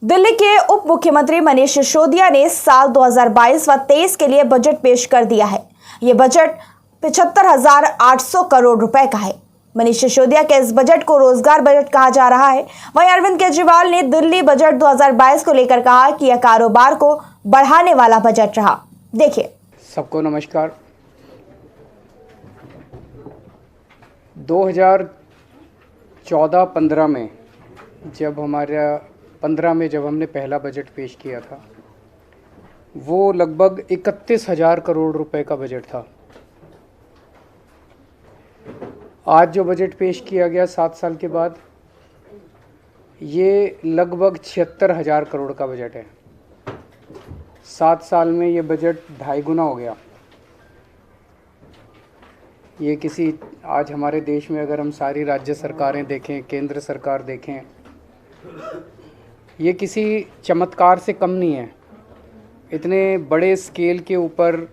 दिल्ली के उप मुख्यमंत्री मनीष सिसोदिया ने साल 2022 व 23 के लिए बजट पेश कर दिया है। ये बजट 75,800 करोड़ रुपए का है। मनीष सिसोदिया के इस बजट को रोजगार बजट कहा जा रहा है। वहीं अरविंद केजरीवाल ने दिल्ली बजट 2022 को लेकर कहा कि यह कारोबार को बढ़ाने वाला बजट रहा। देखिए। सबको नमस्कार। 2014-15 में जब हमने पहला बजट पेश किया था, वो लगभग 31,000 करोड़ रुपए का बजट था। आज जो बजट पेश किया गया 7 साल के बाद, ये लगभग 76,000 करोड़ का बजट है। 7 साल में ये बजट 2.5 गुना हो गया। ये आज हमारे देश में अगर हम सारी राज्य सरकारें देखें, केंद्र सरकार देखें, ये किसी चमत्कार से कम नहीं है। इतने बड़े स्केल के ऊपर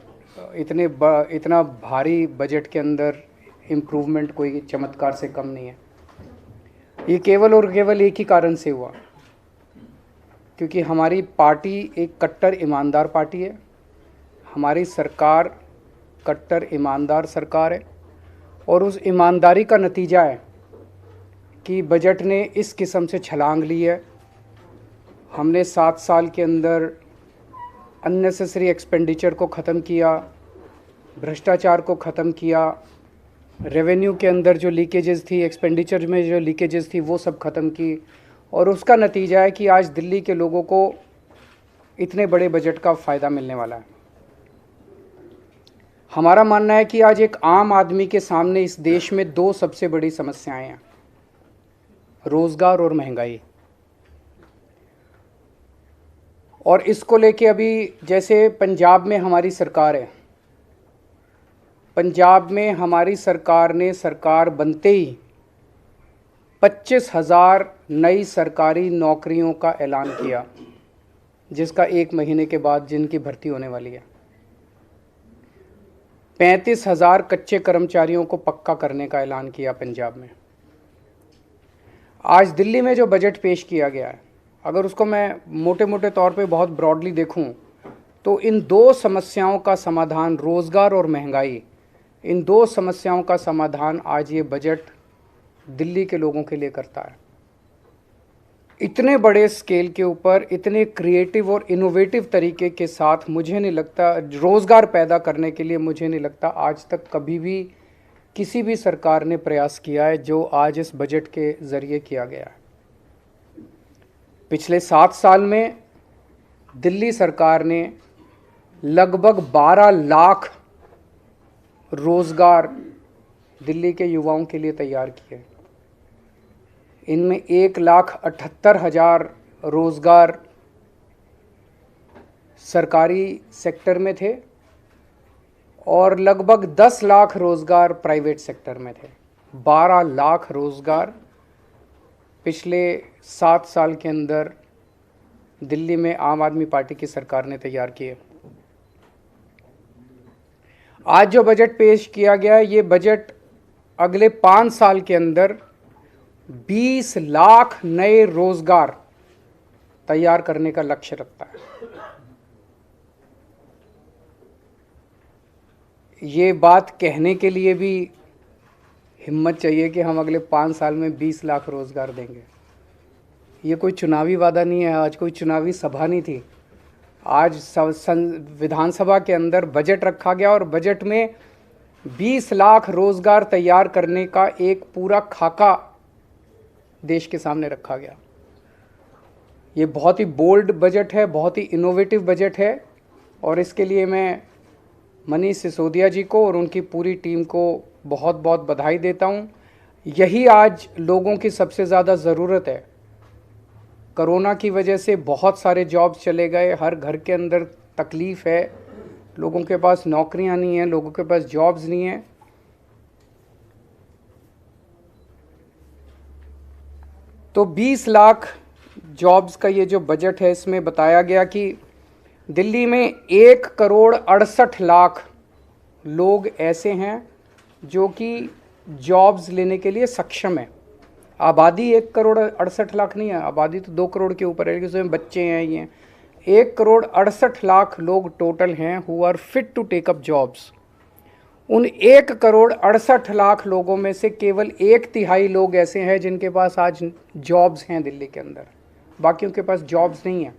इतना भारी बजट के अंदर इम्प्रूवमेंट कोई चमत्कार से कम नहीं है। ये केवल और केवल एक ही कारण से हुआ, क्योंकि हमारी पार्टी एक कट्टर ईमानदार पार्टी है। हमारी सरकार कट्टर ईमानदार सरकार है और उस ईमानदारी का नतीजा है कि बजट ने इस किस्म से छलांग ली है। हमने 7 साल के अंदर अननेसेसरी एक्सपेंडिचर को ख़त्म किया, भ्रष्टाचार को ख़त्म किया, रेवेन्यू के अंदर जो लीकेजेस थी, एक्सपेंडिचर में जो लीकेजेस थी, वो सब ख़त्म की। और उसका नतीजा है कि आज दिल्ली के लोगों को इतने बड़े बजट का फ़ायदा मिलने वाला है। हमारा मानना है कि आज एक आम आदमी के सामने इस देश में 2 सबसे बड़ी समस्याएं हैं, रोज़गार और महंगाई। और इसको लेके अभी जैसे पंजाब में हमारी सरकार है, पंजाब में हमारी सरकार ने सरकार बनते ही 25,000 नई सरकारी नौकरियों का ऐलान किया, जिसका 1 महीने के बाद जिनकी भर्ती होने वाली है। 35,000 कच्चे कर्मचारियों को पक्का करने का ऐलान किया पंजाब में। आज दिल्ली में जो बजट पेश किया गया है, अगर उसको मैं मोटे मोटे तौर पे बहुत ब्रॉडली देखूं, तो इन 2 समस्याओं का समाधान, रोज़गार और महंगाई, इन 2 समस्याओं का समाधान आज ये बजट दिल्ली के लोगों के लिए करता है। इतने बड़े स्केल के ऊपर, इतने क्रिएटिव और इनोवेटिव तरीके के साथ, मुझे नहीं लगता, रोज़गार पैदा करने के लिए मुझे नहीं लगता आज तक कभी भी किसी भी सरकार ने प्रयास किया है जो आज इस बजट के ज़रिए किया गया है। पिछले 7 साल में दिल्ली सरकार ने लगभग 12 लाख रोज़गार दिल्ली के युवाओं के लिए तैयार किए। इनमें 1,78,000 रोज़गार सरकारी सेक्टर में थे और लगभग 10 लाख रोज़गार प्राइवेट सेक्टर में थे। 12 लाख रोज़गार पिछले 7 साल के अंदर दिल्ली में आम आदमी पार्टी की सरकार ने तैयार किए। आज जो बजट पेश किया गया है, ये बजट अगले 5 साल के अंदर 20 लाख नए रोज़गार तैयार करने का लक्ष्य रखता है। ये बात कहने के लिए भी हिम्मत चाहिए कि हम अगले 5 साल में 20 लाख रोज़गार देंगे। ये कोई चुनावी वादा नहीं है, आज कोई चुनावी सभा नहीं थी। आज विधानसभा के अंदर बजट रखा गया और बजट में 20 लाख रोज़गार तैयार करने का एक पूरा खाका देश के सामने रखा गया। ये बहुत ही बोल्ड बजट है, बहुत ही इनोवेटिव बजट है और इसके लिए मैं मनीष सिसोदिया जी को और उनकी पूरी टीम को बहुत बहुत बधाई देता हूँ। यही आज लोगों की सबसे ज़्यादा ज़रूरत है। कोरोना की वजह से बहुत सारे जॉब्स चले गए, हर घर के अंदर तकलीफ़ है, लोगों के पास नौकरियां नहीं हैं, लोगों के पास जॉब्स नहीं हैं। तो 20 लाख जॉब्स का ये जो बजट है, इसमें बताया गया कि दिल्ली में 1,68,00,000 लोग ऐसे हैं जो कि जॉब्स लेने के लिए सक्षम हैं। आबादी 1,68,00,000 नहीं है, आबादी तो 2 करोड़ के ऊपर है, लेकिन उसमें बच्चे हैं, ये 1,68,00,000 लोग टोटल हैं who are fit to take up jobs. उन 1,68,00,000 लोगों में से केवल 1/3 लोग ऐसे हैं जिनके पास आज जॉब्स हैं दिल्ली के अंदर, बाकियों के पास जॉब्स नहीं है।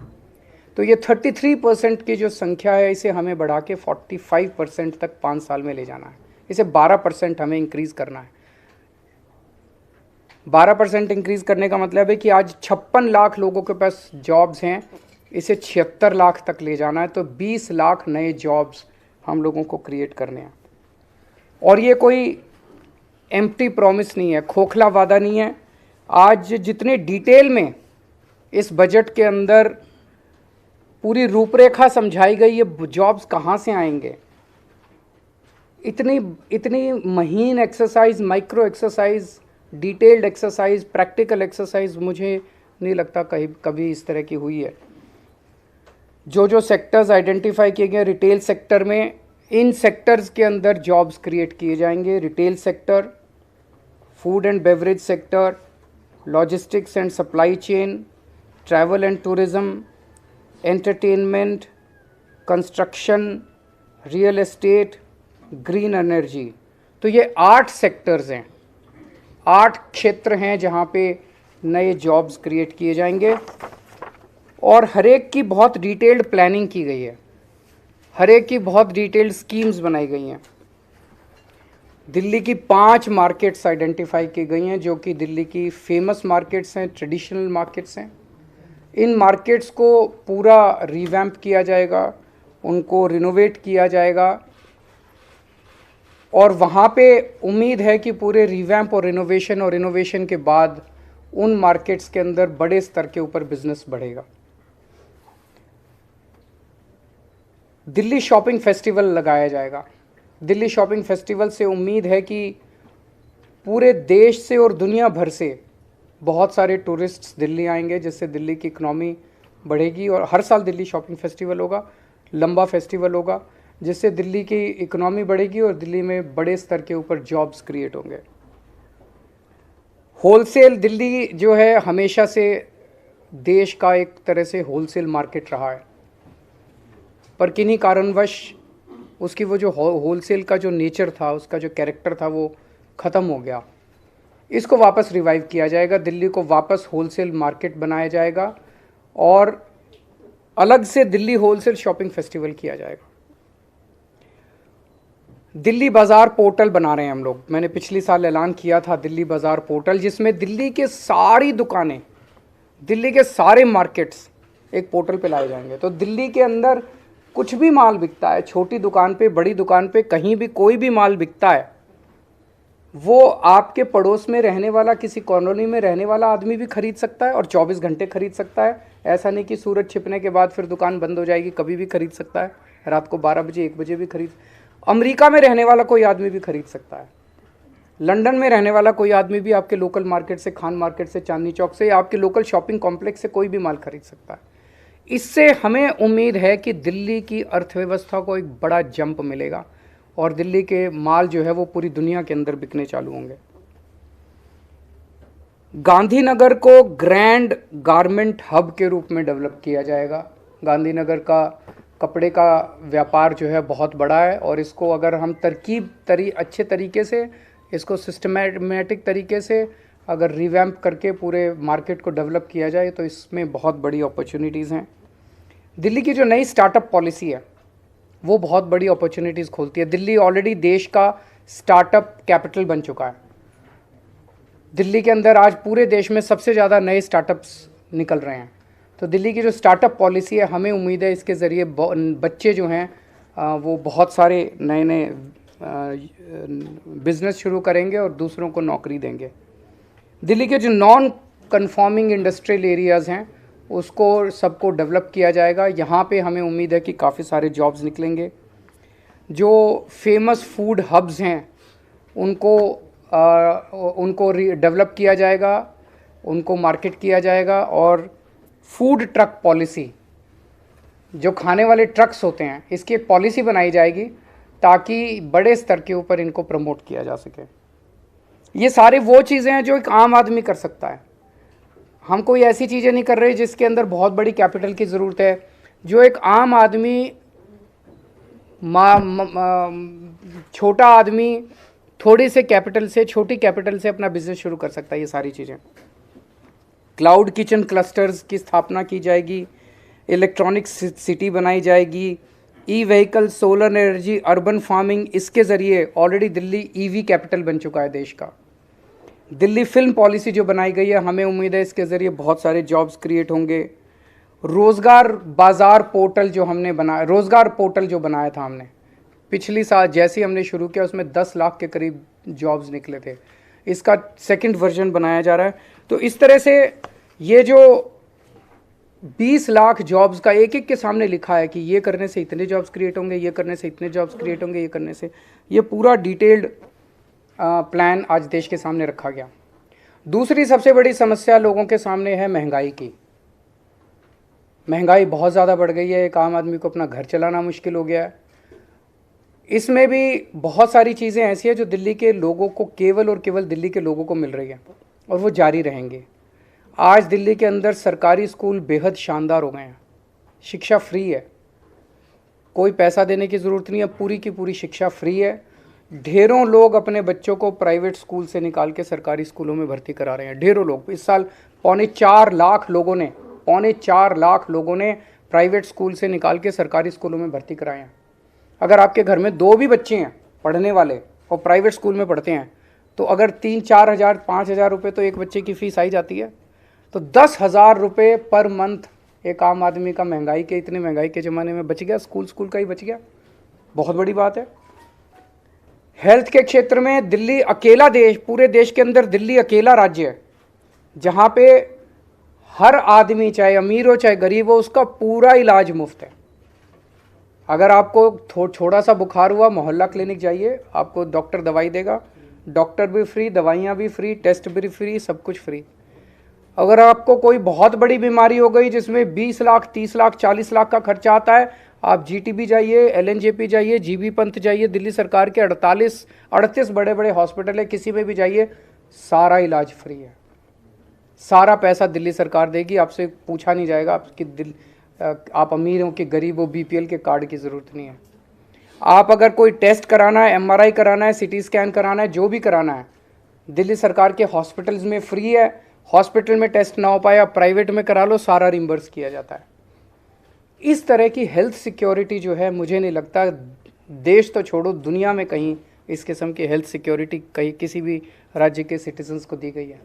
तो ये 33% की जो संख्या है, इसे हमें बढ़ा के 45% तक 5 साल में ले जाना है। इसे 12% हमें इंक्रीज़ करना है। 12% इंक्रीज़ करने का मतलब है कि आज 56 लाख लोगों के पास जॉब्स हैं, इसे 76 लाख तक ले जाना है। तो 20 लाख नए जॉब्स हम लोगों को क्रिएट करने हैं। और ये कोई एम्प्टी प्रॉमिस नहीं है, खोखला वादा नहीं है। आज जितने डिटेल में इस बजट के अंदर पूरी रूपरेखा समझाई गई, ये जॉब्स कहाँ से आएंगे, इतनी महीन exercise, micro exercise, detailed exercise, practical exercise मुझे नहीं लगता कभी इस तरह की हुई है। जो सेक्टर्स आइडेंटिफाई किए गए रिटेल सेक्टर में, इन सेक्टर्स के अंदर जॉब्स क्रिएट किए जाएंगे। Retail sector, food and beverage sector, logistics and supply chain, travel and tourism, entertainment, construction, real estate, green energy. तो ये 8 सेक्टर्स हैं, 8 क्षेत्र हैं जहाँ पे नए जॉब्स क्रिएट किए जाएंगे। और हर एक की बहुत डिटेल्ड प्लानिंग की गई है, हर एक की बहुत डिटेल्ड स्कीम्स बनाई गई हैं। दिल्ली की 5 मार्केट्स आइडेंटिफाई की गई हैं जो कि दिल्ली की फेमस मार्केट्स हैं, ट्रेडिशनल मार्केट्स हैं। इन मार्केट्स को पूरा रिवैम्प किया जाएगा, उनको रिनोवेट किया जाएगा। और वहाँ पे उम्मीद है कि पूरे रिवैम्प और इनोवेशन के बाद उन मार्केट्स के अंदर बड़े स्तर के ऊपर बिजनेस बढ़ेगा। दिल्ली शॉपिंग फेस्टिवल लगाया जाएगा। दिल्ली शॉपिंग फेस्टिवल से उम्मीद है कि पूरे देश से और दुनिया भर से बहुत सारे टूरिस्ट्स दिल्ली आएंगे, जिससे दिल्ली की इकनॉमी बढ़ेगी। और हर साल दिल्ली शॉपिंग फेस्टिवल होगा, लंबा फेस्टिवल होगा, जिससे दिल्ली की इकनॉमी बढ़ेगी और दिल्ली में बड़े स्तर के ऊपर जॉब्स क्रिएट होंगे। होलसेल, दिल्ली जो है हमेशा से देश का एक तरह से होलसेल मार्केट रहा है, पर किन्हीं कारणवश उसकी वो जो होलसेल का जो नेचर था, उसका जो कैरेक्टर था, वो ख़त्म हो गया। इसको वापस रिवाइव किया जाएगा, दिल्ली को वापस होलसेल मार्केट बनाया जाएगा और अलग से दिल्ली होलसेल शॉपिंग फेस्टिवल किया जाएगा। दिल्ली बाज़ार पोर्टल बना रहे हैं हम लोग। मैंने पिछली साल ऐलान किया था दिल्ली बाज़ार पोर्टल, जिसमें दिल्ली के सारी दुकानें, दिल्ली के सारे मार्केट्स एक पोर्टल पे लाए जाएंगे। तो दिल्ली के अंदर कुछ भी माल बिकता है, छोटी दुकान पे, बड़ी दुकान पे, कहीं भी कोई भी माल बिकता है, वो आपके पड़ोस में रहने वाला, किसी कॉलोनी में रहने वाला आदमी भी खरीद सकता है और 24 घंटे खरीद सकता है। ऐसा नहीं कि सूरज छिपने के बाद फिर दुकान बंद हो जाएगी, कभी भी खरीद सकता है, रात को 12 बजे 1 बजे भी खरीद। अमेरिका में रहने वाला कोई आदमी भी खरीद सकता है, लंदन में रहने वाला कोई आदमी भी आपके लोकल मार्केट से, खान मार्केट से, चांदनी चौक से, या आपके लोकल शॉपिंग कॉम्प्लेक्स से कोई भी माल खरीद सकता है। इससे हमें उम्मीद है कि दिल्ली की अर्थव्यवस्था को एक बड़ा जंप मिलेगा और दिल्ली के माल जो है वो पूरी दुनिया के अंदर बिकने चालू होंगे। गांधीनगर को ग्रैंड गारमेंट हब के रूप में डेवलप किया जाएगा। गांधीनगर का कपड़े का व्यापार जो है बहुत बड़ा है और इसको अगर हम अच्छे तरीके से, इसको सिस्टमैटिक तरीके से अगर रिवैम्प करके पूरे मार्केट को डेवलप किया जाए तो इसमें बहुत बड़ी अपॉर्चुनिटीज़ हैं। दिल्ली की जो नई स्टार्टअप पॉलिसी है वो बहुत बड़ी अपॉर्चुनिटीज़ खोलती है। दिल्ली ऑलरेडी देश का स्टार्टअप कैपिटल बन चुका है। दिल्ली के अंदर आज पूरे देश में सबसे ज़्यादा नए स्टार्टअप्स निकल रहे हैं। तो दिल्ली की जो स्टार्टअप पॉलिसी है, हमें उम्मीद है इसके ज़रिए बच्चे जो हैं वो बहुत सारे नए नए बिज़नेस शुरू करेंगे और दूसरों को नौकरी देंगे। दिल्ली के जो नॉन कन्फॉर्मिंग इंडस्ट्रियल एरियाज़ हैं उसको सबको डेवलप किया जाएगा। यहाँ पे हमें उम्मीद है कि काफ़ी सारे जॉब्स निकलेंगे। जो फेमस फूड हब्स हैं उनको डेवलप किया जाएगा, उनको मार्केट किया जाएगा। और फूड ट्रक पॉलिसी, जो खाने वाले ट्रक्स होते हैं, इसकी एक पॉलिसी बनाई जाएगी ताकि बड़े स्तर के ऊपर इनको प्रमोट किया जा सके। ये सारे वो चीज़ें हैं जो एक आम आदमी कर सकता है। हम कोई ऐसी चीज़ें नहीं कर रहे जिसके अंदर बहुत बड़ी कैपिटल की ज़रूरत है। जो एक आम आदमी, छोटा आदमी थोड़ी से कैपिटल से, छोटी कैपिटल से अपना बिजनेस शुरू कर सकता है। ये सारी चीज़ें, क्लाउड किचन क्लस्टर्स की स्थापना की जाएगी, इलेक्ट्रॉनिक सिटी बनाई जाएगी, e vehicle, solar energy, urban farming, इसके ज़रिए ऑलरेडी दिल्ली ईवी कैपिटल बन चुका है देश का। दिल्ली फिल्म पॉलिसी जो बनाई गई है, हमें उम्मीद है इसके ज़रिए बहुत सारे जॉब्स क्रिएट होंगे। रोज़गार बाज़ार पोर्टल जो हमने बनाया, रोज़गार पोर्टल जो बनाया था हमने पिछली साल, जैसे ही हमने शुरू किया उसमें 10 लाख के करीब जॉब्स निकले थे। इसका सेकंड वर्जन बनाया जा रहा है। तो इस तरह से ये जो 20 लाख जॉब्स का एक एक के सामने लिखा है कि ये करने से इतने जॉब्स क्रिएट होंगे, ये करने से इतने जॉब्स क्रिएट होंगे, ये करने से, ये पूरा डिटेल्ड प्लान आज देश के सामने रखा गया। दूसरी सबसे बड़ी समस्या लोगों के सामने है महंगाई की। महंगाई बहुत ज़्यादा बढ़ गई है, एक आम आदमी को अपना घर चलाना मुश्किल हो गया है। इसमें भी बहुत सारी चीज़ें ऐसी हैं जो दिल्ली के लोगों को, केवल और केवल दिल्ली के लोगों को मिल रही है और वो जारी रहेंगे। आज दिल्ली के अंदर सरकारी स्कूल बेहद शानदार हो गए हैं, शिक्षा फ्री है, कोई पैसा देने की ज़रूरत नहीं है, पूरी की पूरी शिक्षा फ्री है। ढेरों लोग अपने बच्चों को प्राइवेट स्कूल से निकाल के सरकारी स्कूलों में भर्ती करा रहे हैं। ढेरों लोग, इस साल 4.25 लाख लोगों ने प्राइवेट स्कूल से निकाल के सरकारी स्कूलों में भर्ती कराए हैं। अगर आपके घर में 2 भी बच्चे हैं पढ़ने वाले और प्राइवेट स्कूल में पढ़ते हैं, तो अगर 3-4 हज़ार 5 हज़ार रुपये तो एक बच्चे की फ़ीस आई जाती है। तो 10,000 रुपये पर मंथ एक आम आदमी का महंगाई के, इतने महंगाई के ज़माने में बच गया, स्कूल का ही बच गया। बहुत बड़ी बात है। हेल्थ के क्षेत्र में दिल्ली अकेला देश, पूरे देश के अंदर दिल्ली अकेला राज्य है जहाँ पे हर आदमी, चाहे अमीर हो चाहे गरीब हो, उसका पूरा इलाज मुफ्त है। अगर आपको थोड़ा सा बुखार हुआ, मोहल्ला क्लिनिक जाइए, आपको डॉक्टर दवाई देगा, डॉक्टर भी फ्री, दवाइयाँ भी फ्री, टेस्ट भी फ्री, सब कुछ फ्री। अगर आपको कोई बहुत बड़ी बीमारी हो गई जिसमें 20 लाख, 30 लाख, 40 लाख का खर्चा आता है, आप जीटीबी जाइए, एलएनजेपी जाइए, जीबी पंत जाइए, दिल्ली सरकार के 38 बड़े बड़े हॉस्पिटल है, किसी में भी जाइए, सारा इलाज फ्री है। सारा पैसा दिल्ली सरकार देगी, आपसे पूछा नहीं जाएगा आप अमीर हो कि गरीब हो, बीपीएल के कार्ड की ज़रूरत नहीं है। आप अगर कोई टेस्ट कराना है, एमआरआई कराना है, सीटी स्कैन कराना है, जो भी कराना है, दिल्ली सरकार के हॉस्पिटल्स में फ्री है। हॉस्पिटल में टेस्ट ना हो पाए, आप प्राइवेट में करा लो, सारा रिम्बर्स किया जाता है। इस तरह की हेल्थ सिक्योरिटी जो है, मुझे नहीं लगता देश तो छोड़ो, दुनिया में कहीं इस किस्म की हेल्थ सिक्योरिटी कहीं किसी भी राज्य के सिटीजन्स को दी गई है।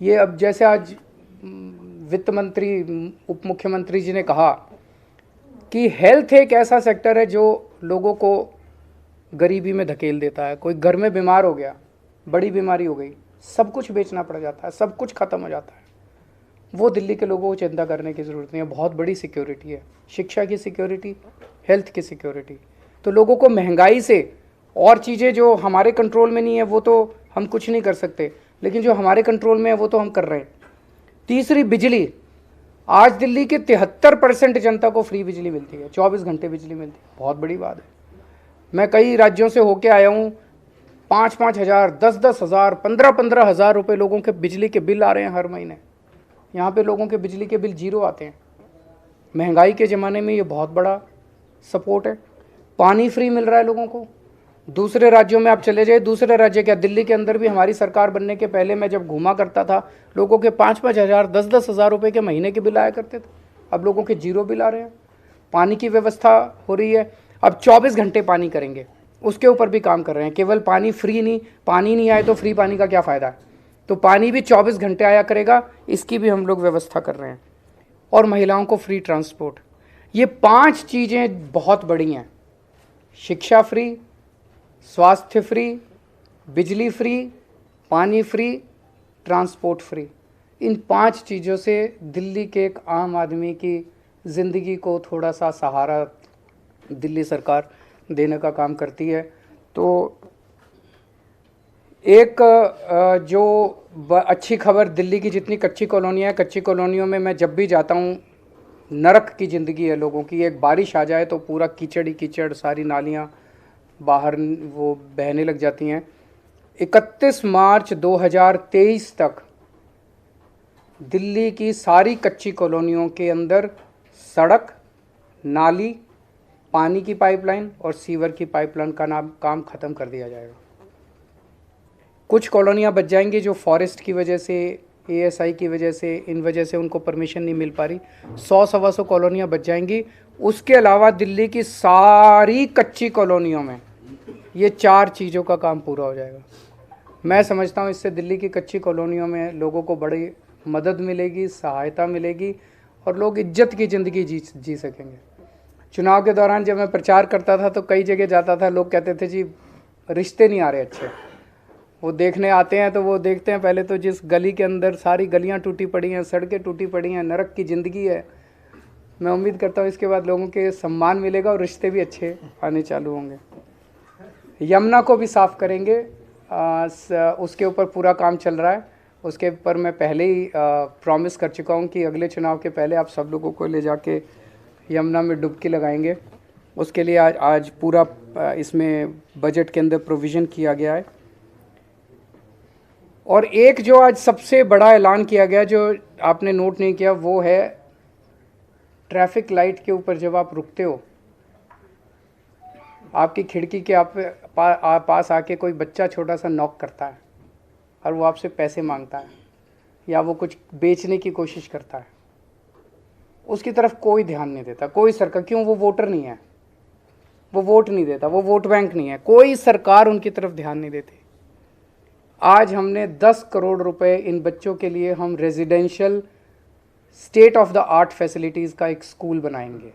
ये अब जैसे आज वित्त मंत्री, उप मुख्यमंत्री जी ने कहा कि हेल्थ एक ऐसा सेक्टर है जो लोगों को गरीबी में धकेल देता है। कोई घर में बीमार हो गया, बड़ी बीमारी हो गई, सब कुछ बेचना पड़ जाता है, सब कुछ ख़त्म हो जाता है। वो दिल्ली के लोगों को चिंता करने की ज़रूरत नहीं है। बहुत बड़ी सिक्योरिटी है, शिक्षा की सिक्योरिटी, हेल्थ की सिक्योरिटी। तो लोगों को महंगाई से और चीज़ें जो हमारे कंट्रोल में नहीं है वो तो हम कुछ नहीं कर सकते, लेकिन जो हमारे कंट्रोल में है वो तो हम कर रहे हैं। तीसरी, बिजली। आज दिल्ली के 73% जनता को फ्री बिजली मिलती है, 24 घंटे बिजली मिलती है। बहुत बड़ी बात है। मैं कई राज्यों से होके आया हूँ, 5-5 हज़ार, 10-10 हज़ार, 15-15 हज़ार रुपये लोगों के बिजली के बिल आ रहे हैं हर महीने। यहाँ पे लोगों के बिजली के बिल 0 आते हैं। महंगाई के ज़माने में ये बहुत बड़ा सपोर्ट है। पानी फ्री मिल रहा है लोगों को। दूसरे राज्यों में आप चले जाइए, दूसरे राज्य क्या, दिल्ली के अंदर भी हमारी सरकार बनने के पहले मैं जब घूमा करता था, लोगों के 5-5 हज़ार, 10-10 हज़ार रुपये के महीने के बिल आया करते थे। अब लोगों के 0 बिल आ रहे हैं। पानी की व्यवस्था हो रही है। अब 24 घंटे पानी करेंगे, उसके ऊपर भी काम कर रहे हैं। केवल पानी फ्री नहीं, पानी नहीं आए तो फ्री पानी का क्या फ़ायदा है। तो पानी भी 24 घंटे आया करेगा, इसकी भी हम लोग व्यवस्था कर रहे हैं। और महिलाओं को फ्री ट्रांसपोर्ट। ये 5 चीज़ें बहुत बड़ी हैं। शिक्षा फ्री, स्वास्थ्य फ्री, बिजली फ्री, पानी फ्री, ट्रांसपोर्ट फ्री। इन 5 चीज़ों से दिल्ली के एक आम आदमी की ज़िंदगी को थोड़ा सा सहारा दिल्ली सरकार देने का काम करती है। तो एक जो अच्छी खबर, दिल्ली की जितनी कच्ची कॉलोनियाँ हैं, कच्ची कॉलोनियों में मैं जब भी जाता हूँ, नरक की ज़िंदगी है लोगों की। एक बारिश आ जाए तो पूरा कीचड़ ही कीचड़, सारी नालियाँ बाहर वो बहने लग जाती हैं। 31 मार्च 2023 तक दिल्ली की सारी कच्ची कॉलोनियों के अंदर सड़क, नाली, पानी की पाइपलाइन और सीवर की पाइपलाइन का काम ख़त्म कर दिया जाएगा। कुछ कॉलोनियाँ बच जाएंगी जो फॉरेस्ट की वजह से, ASI की वजह से, इन वजह से उनको परमिशन नहीं मिल पा रही। 100-125 कॉलोनियाँ बच जाएंगी। उसके अलावा दिल्ली की सारी कच्ची कॉलोनियों में ये 4 चीज़ों का काम पूरा हो जाएगा। मैं समझता हूँ इससे दिल्ली की कच्ची कॉलोनियों में लोगों को बड़ी मदद मिलेगी, सहायता मिलेगी और लोग इज्जत की ज़िंदगी जी सकेंगे। चुनाव के दौरान जब मैं प्रचार करता था तो कई जगह जाता था, लोग कहते थे जी रिश्ते नहीं आ रहे अच्छे। वो देखने आते हैं तो वो देखते हैं पहले तो जिस गली के अंदर सारी गलियां टूटी पड़ी हैं, सड़कें टूटी पड़ी हैं, नरक की ज़िंदगी है। मैं उम्मीद करता हूँ इसके बाद लोगों के सम्मान मिलेगा और रिश्ते भी अच्छे आने चालू होंगे। यमुना को भी साफ़ करेंगे, उसके ऊपर पूरा काम चल रहा है। उसके ऊपर मैं पहले ही प्रॉमिस कर चुका हूँ कि अगले चुनाव के पहले आप सब लोगों को ले जाके यमुना में डुबकी लगाएंगे। उसके लिए आज पूरा इसमें बजट के अंदर प्रोविज़न किया गया है। और एक जो आज सबसे बड़ा ऐलान किया गया जो आपने नोट नहीं किया, वो है ट्रैफिक लाइट के ऊपर जब आप रुकते हो, आपकी खिड़की के पास आके कोई बच्चा छोटा सा नॉक करता है और वो आपसे पैसे मांगता है या वो कुछ बेचने की कोशिश करता है, उसकी तरफ कोई ध्यान नहीं देता कोई सरकार। क्यों? वो वोटर नहीं है, वो वोट नहीं देता, वो वोट बैंक नहीं है, कोई सरकार उनकी तरफ ध्यान नहीं देती। आज हमने 10 करोड़ रुपए इन बच्चों के लिए हम residential state of the art facilities का एक स्कूल बनाएंगे।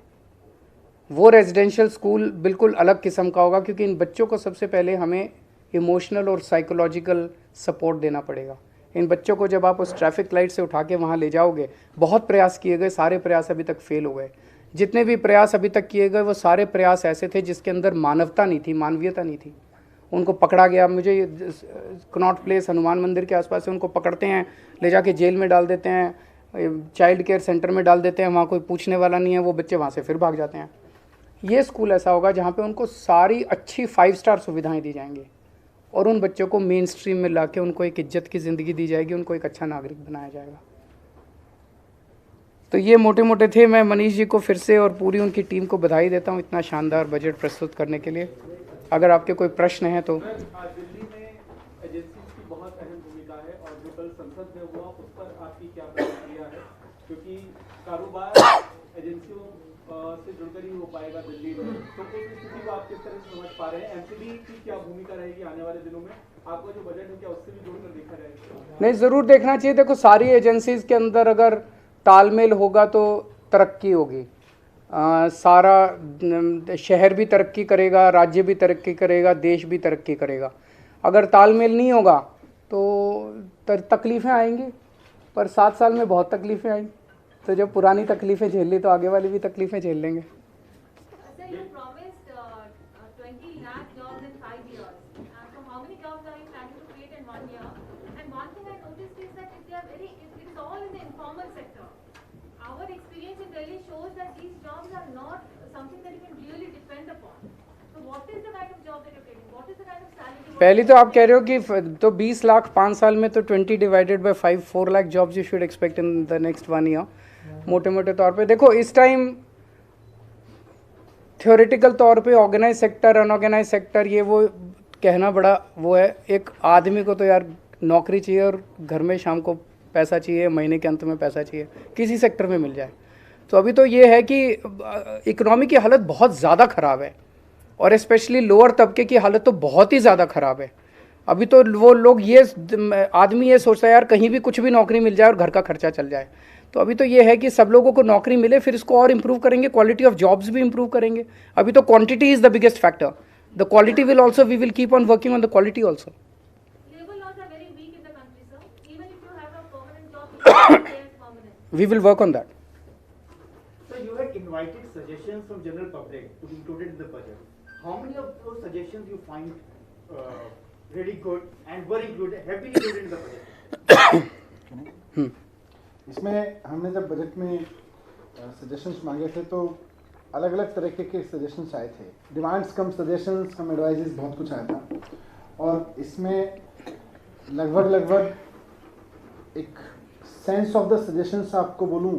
वो रेजिडेंशियल स्कूल बिल्कुल अलग किस्म का होगा क्योंकि इन बच्चों को सबसे पहले हमें इमोशनल और साइकोलॉजिकल सपोर्ट देना पड़ेगा। इन बच्चों को जब आप उस ट्रैफिक लाइट से उठा के वहाँ ले जाओगे, बहुत प्रयास किए गए, सारे प्रयास अभी तक फेल हो गए। जितने भी प्रयास अभी तक किए गए वो सारे प्रयास ऐसे थे जिसके अंदर मानवता नहीं थी, मानवीयता नहीं थी। उनको पकड़ा गया। मुझे कनॉट प्लेस हनुमान मंदिर के आसपास से उनको पकड़ते हैं, ले जाके जेल में डाल देते हैं, चाइल्ड केयर सेंटर में डाल देते हैं, वहाँ कोई पूछने वाला नहीं है, वो बच्चे वहाँ से फिर भाग जाते हैं। ये स्कूल ऐसा होगा जहाँ पे उनको सारी अच्छी 5 स्टार सुविधाएं दी जाएंगी और उन बच्चों को मेन स्ट्रीम में ला के उनको एक इज्जत की ज़िंदगी दी जाएगी, उनको एक अच्छा नागरिक बनाया जाएगा। तो ये मोटे मोटे थे। मैं मनीष जी को फिर से और पूरी उनकी टीम को बधाई देता हूँ इतना शानदार बजट प्रस्तुत करने के लिए। अगर आपके कोई प्रश्न हैं तो। दिल्ली में एजेंसीज की बहुत अहम भूमिका है और जो कल संसद में हुआ उस पर आपकी क्या प्रतिक्रिया है? क्योंकि कारोबार एजेंसियों से जुड़कर ही हो पाएगा दिल्ली में, तो उस स्थिति को आप किस तरह से समझ पा रहे हैं? MCD की क्या भूमिका रहेगी आने वाले दिनों में? आपका जो बजट है क्या उससे भी जुड़कर देखा जाएगा? नहीं, ज़रूर देखना चाहिए। देखो, सारी एजेंसीज के अंदर अगर तालमेल होगा तो तरक्की होगी। सारा शहर भी तरक्की करेगा, राज्य भी तरक्की करेगा, देश भी तरक्की करेगा। अगर तालमेल नहीं होगा तो तकलीफ़ें आएंगी, पर 7 साल में बहुत तकलीफ़ें आई, तो जब पुरानी तकलीफ़ें झेल ली तो आगे वाली भी तकलीफ़ें झेल लेंगे। पहली तो आप कह रहे हो कि तो 20 लाख 5 साल में, तो 20 divided by 5 4 lakh jobs you should expect in the next 1 year. मोटे मोटे तौर पे देखो, इस टाइम थ्योरेटिकल तौर पे ऑर्गेनाइज सेक्टर, अनऑर्गेनाइज सेक्टर, ये वो कहना बड़ा वो है। एक आदमी को तो यार नौकरी चाहिए और घर में शाम को पैसा चाहिए, महीने के अंत में पैसा चाहिए, किसी सेक्टर में मिल जाए। तो अभी तो ये है कि इकोनॉमी की हालत बहुत ज़्यादा ख़राब है और स्पेशली लोअर तबके की हालत तो बहुत ही ज़्यादा ख़राब है। अभी तो वो लोग आदमी ये सोचता है यार कहीं भी कुछ भी नौकरी मिल जाए और घर का खर्चा चल जाए। तो अभी तो ये है कि सब लोगों को नौकरी मिले, फिर इसको और इम्प्रूव करेंगे, क्वालिटी ऑफ जॉब्स भी इम्प्रूव करेंगे। अभी तो quantity is the biggest factor, the quality will also, we will keep on working on the quality also. We will work on that. So you had invited suggestions from general public to be included in the budget. How many of those suggestions you find really good and were included, have been included in the budget? इसमें हमने जब budget में suggestions मांगे थे तो अलग अलग तरीके के सजेशंस आए थे। डिमांड्स कम सजेशंस कम एडवाइजेस बहुत कुछ आया था और इसमें लगभग एक सेंस ऑफ द सजेशंस आपको बोलूं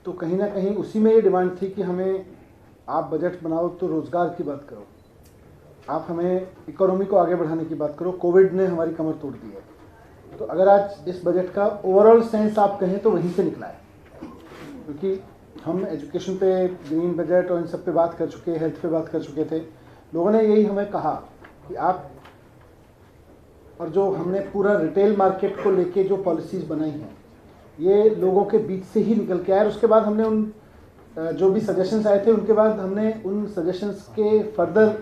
तो कहीं ना कहीं उसी में ये डिमांड थी कि हमें आप बजट बनाओ तो रोज़गार की बात करो, आप हमें इकोनॉमी को आगे बढ़ाने की बात करो। कोविड ने हमारी कमर तोड़ दी है, तो अगर आज इस बजट का ओवरऑल सेंस आप कहें तो वहीं से निकला है, क्योंकि हम एजुकेशन पे, ग्रीन बजट और इन सब पे बात कर चुके, हेल्थ पे बात कर चुके थे। लोगों ने यही हमें कहा कि आप, और जो हमने पूरा रिटेल मार्केट को लेके जो पॉलिसीज़ बनाई हैं ये लोगों के बीच से ही निकल के आए। और उसके बाद हमने उन जो भी सजेशंस आए थे उनके बाद हमने उन सजेशंस के फर्दर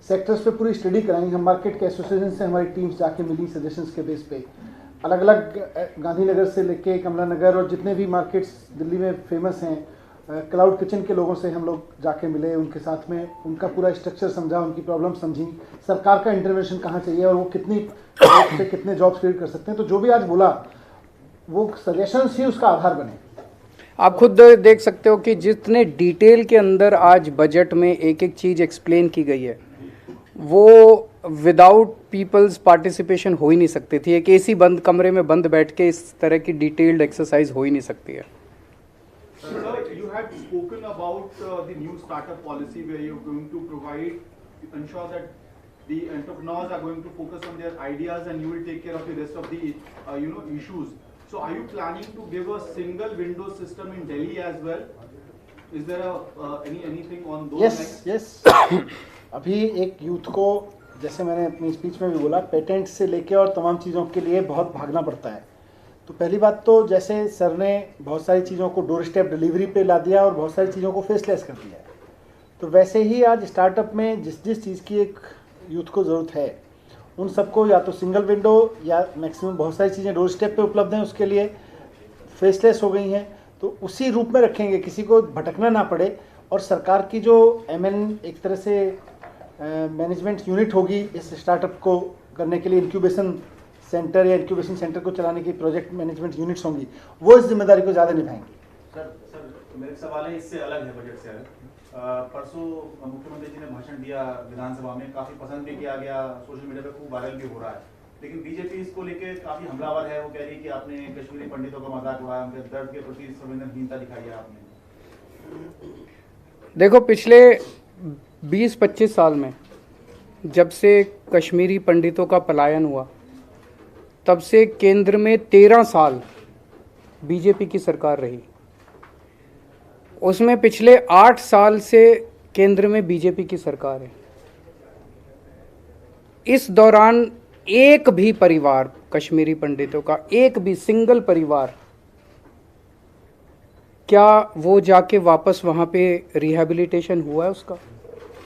सेक्टर्स पे पूरी स्टडी कराई। हम मार्केट के एसोसिएशन से हमारी टीम्स जाके मिली, सजेशंस के बेस पे अलग अलग गांधीनगर से लेके कमला नगर और जितने भी मार्केट्स दिल्ली में फेमस हैं, क्लाउड किचन के लोगों से हम लोग जाके मिले, उनके साथ में उनका पूरा स्ट्रक्चर समझा, उनकी प्रॉब्लम समझी, सरकार का इंटरवेंशन कहाँ चाहिए और वो कितने जॉब्स क्रिएट कर सकते हैं। तो जो भी आज बोला वो सजेशंस ही उसका आधार बने। आप खुद देख सकते हो कि जितने डिटेल के अंदर आज बजट में एक एक चीज़ एक्सप्लेन की गई है वो विदाउट पीपल्स पार्टिसिपेशन हो ही नहीं सकती थी। एक एसी बंद कमरे में बंद बैठ के इस तरह की डिटेल्ड एक्सरसाइज हो ही नहीं सकती है। Sir, you had spoken about the new startup policy where you're going to ensure that the entrepreneurs are going to focus on their ideas and you will take care of the rest of the issues. So are you planning to give a single window system in Delhi as well? Is there anything on those lines? yes. अभी एक youth को, जैसे मैंने अपनी speech में भी बोला, patent से लेके और तमाम चीज़ों के लिए बहुत भागना पड़ता है। तो पहली बात तो जैसे सर ने बहुत सारी चीज़ों को डोर स्टेप डिलीवरी पे ला दिया और बहुत सारी चीज़ों को फेसलेस कर दिया है, तो वैसे ही आज स्टार्टअप में जिस चीज़ की एक यूथ को ज़रूरत है उन सबको या तो सिंगल विंडो या मैक्सिमम बहुत सारी चीज़ें डोर स्टेप पे उपलब्ध हैं, उसके लिए फेसलेस हो गई हैं। तो उसी रूप में रखेंगे, किसी को भटकना ना पड़े। और सरकार की जो एक तरह से मैनेजमेंट यूनिट होगी इस स्टार्टअप को करने के लिए, इंक्यूबेशन सेंटर को चलाने की प्रोजेक्ट मैनेजमेंट यूनिट्स होंगी, वो इस जिम्मेदारी को ज़्यादा निभाएंगी। सर मेरे सवाल है इससे अलग है, बजट से अलग। परसों मुख्यमंत्री जी ने भाषण दिया विधानसभा में, काफ़ी पसंद भी किया गया, सोशल मीडिया पे खूब वायरल भी हो रहा है, लेकिन बीजेपी इसको लेके काफ़ी हमलावर है। वो कह रही है कि आपने कश्मीरी पंडितों का मजाक उड़ाया, उनके दर्द के प्रति संवेदनहीनता दिखाई है आपने। देखो, पिछले 20-25 साल में जब से कश्मीरी पंडितों का पलायन हुआ तब से केंद्र में 13 साल बीजेपी की सरकार रही। उसमें पिछले 8 साल से केंद्र में बीजेपी की सरकार है। इस दौरान एक भी परिवार, कश्मीरी पंडितों का एक भी सिंगल परिवार, क्या वो जाके वापस वहाँ पे रिहैबिलिटेशन हुआ है उसका?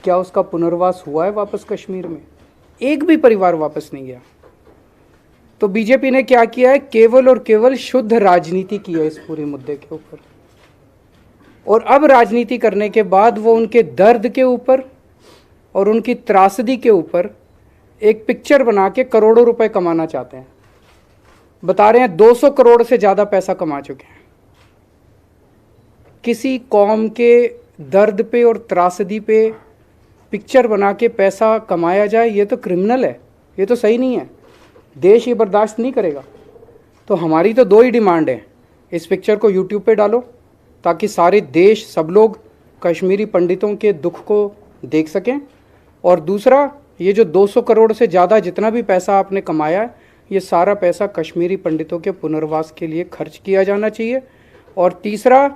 क्या उसका पुनर्वास हुआ है वापस कश्मीर में? एक भी परिवार वापस नहीं गया। तो बीजेपी ने क्या किया है? केवल और केवल शुद्ध राजनीति की है इस पूरे मुद्दे के ऊपर। और अब राजनीति करने के बाद वो उनके दर्द के ऊपर और उनकी त्रासदी के ऊपर एक पिक्चर बना के करोड़ों रुपए कमाना चाहते हैं। बता रहे हैं 200 करोड़ से ज़्यादा पैसा कमा चुके हैं। किसी कौम के दर्द पे और त्रासदी पे पिक्चर बना के पैसा कमाया जाए, ये तो क्रिमिनल है, ये तो सही नहीं है। देश ये बर्दाश्त नहीं करेगा। तो हमारी तो 2 ही डिमांड है, इस पिक्चर को यूट्यूब पे डालो ताकि सारे देश, सब लोग कश्मीरी पंडितों के दुख को देख सकें, और दूसरा, ये जो 200 करोड़ से ज़्यादा जितना भी पैसा आपने कमाया है, ये सारा पैसा कश्मीरी पंडितों के पुनर्वास के लिए खर्च किया जाना चाहिए। और तीसरा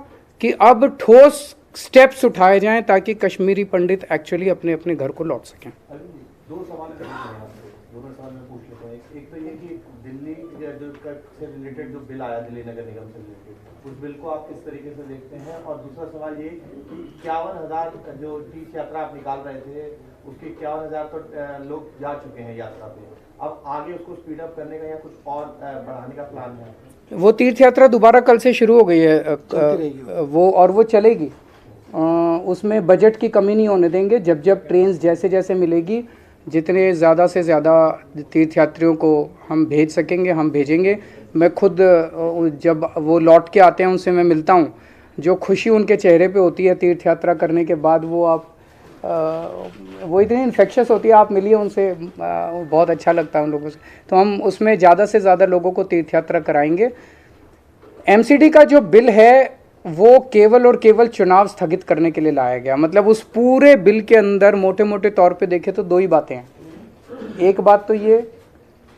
कि अब ठोस स्टेप्स उठाए जाएं ताकि कश्मीरी पंडित एक्चुअली अपने अपने घर को लौट सकें। 2 सवाल दोनों सवाल मैं पूछ लेता हूँ। एक तो ये कि दिल्ली से रिलेटेड जो बिल आया दिल्ली नगर निगम से रिलेटेड, उस बिल को आप किस तरीके से देखते हैं? और दूसरा सवाल ये कि 51,000 जो तीर्थ यात्रा आप निकाल रहे थे, उसके 51,000 तो लोग जा चुके हैं यात्रा पे, अब आगे उसको स्पीड अप करने का या कुछ और बढ़ाने का प्लान है? वो तीर्थ यात्रा दोबारा कल से शुरू हो गई है, वो चलेगी। उसमें बजट की कमी नहीं होने देंगे। जब जब ट्रेन जैसे जैसे मिलेगी, जितने ज़्यादा से ज़्यादा तीर्थयात्रियों को हम भेज सकेंगे हम भेजेंगे। मैं खुद जब वो लौट के आते हैं उनसे मैं मिलता हूँ, जो खुशी उनके चेहरे पे होती है तीर्थ यात्रा करने के बाद, वो आप वो इतनी इन्फेक्शस होती है, आप मिलिए उनसे, बहुत अच्छा लगता है उन लोगों से। तो हम उसमें ज़्यादा से ज़्यादा लोगों को तीर्थ यात्रा कराएंगे। एमसीडी का जो बिल है वो केवल और केवल चुनाव स्थगित करने के लिए लाया गया। मतलब उस पूरे बिल के अंदर मोटे मोटे तौर पे देखें तो दो ही बातें हैं। एक बात तो ये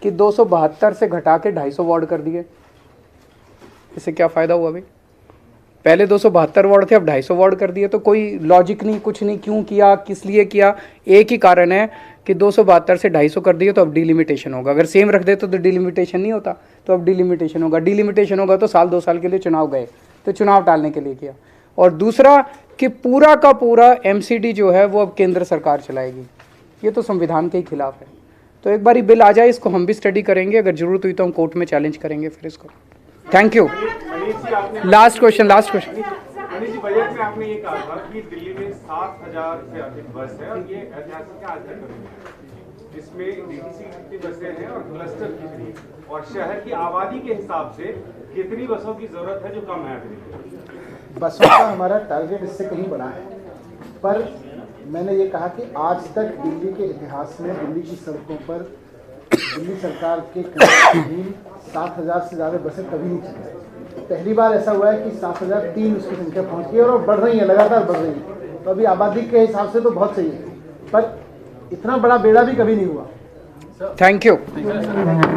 कि 272 से घटा के 250 वार्ड कर दिए। इससे क्या फ़ायदा हुआ भाई? पहले 272 वार्ड थे, अब 250 वार्ड कर दिए। तो कोई लॉजिक नहीं, कुछ नहीं। क्यों किया, किस लिए किया? एक ही कारण है कि 272 से 250 कर दिए तो अब डिलिमिटेशन होगा। अगर सेम रख देते तो डिलिमिटेशन नहीं होता, तो अब डिलिमिटेशन होगा। डिलिमिटेशन होगा तो साल 2 साल के लिए चुनाव गए, तो चुनाव टालने के लिए किया। और दूसरा कि पूरा का पूरा एमसीडी जो है वो अब केंद्र सरकार चलाएगी। ये तो संविधान के ही खिलाफ है। तो एक बार बिल आ जाए, इसको हम भी स्टडी करेंगे, अगर जरूरत हुई तो हम कोर्ट में चैलेंज करेंगे फिर इसको। Thank you. Last question. Manish ji, budget में आपने ये कहा था कि दिल्ली में 7,000 से अधिक बस है और ये ऐतिहासिक आज तक करेंगे। इसमें डीटीसी की कितनी बसें हैं और क्लस्टर कितनी है, और शहर की आबादी के हिसाब से कितनी बसों की जरूरत है जो कम है अभी? बसों का हमारा टारगेट इससे कहीं बड़ा है, पर मैंने ये कहा कि आज तक दिल्ली के इतिहास में दिल्ली की सड़कों पर दिल्ली सरकार के 7,000 से ज़्यादा बसें कभी नहीं चली। पहली बार ऐसा हुआ है कि 7,003 उसकी संख्या पहुंच गई और बढ़ रही है, लगातार बढ़ रही है। तो अभी आबादी के हिसाब से तो बहुत सही है, पर इतना बड़ा बेड़ा भी कभी नहीं हुआ। Thank you.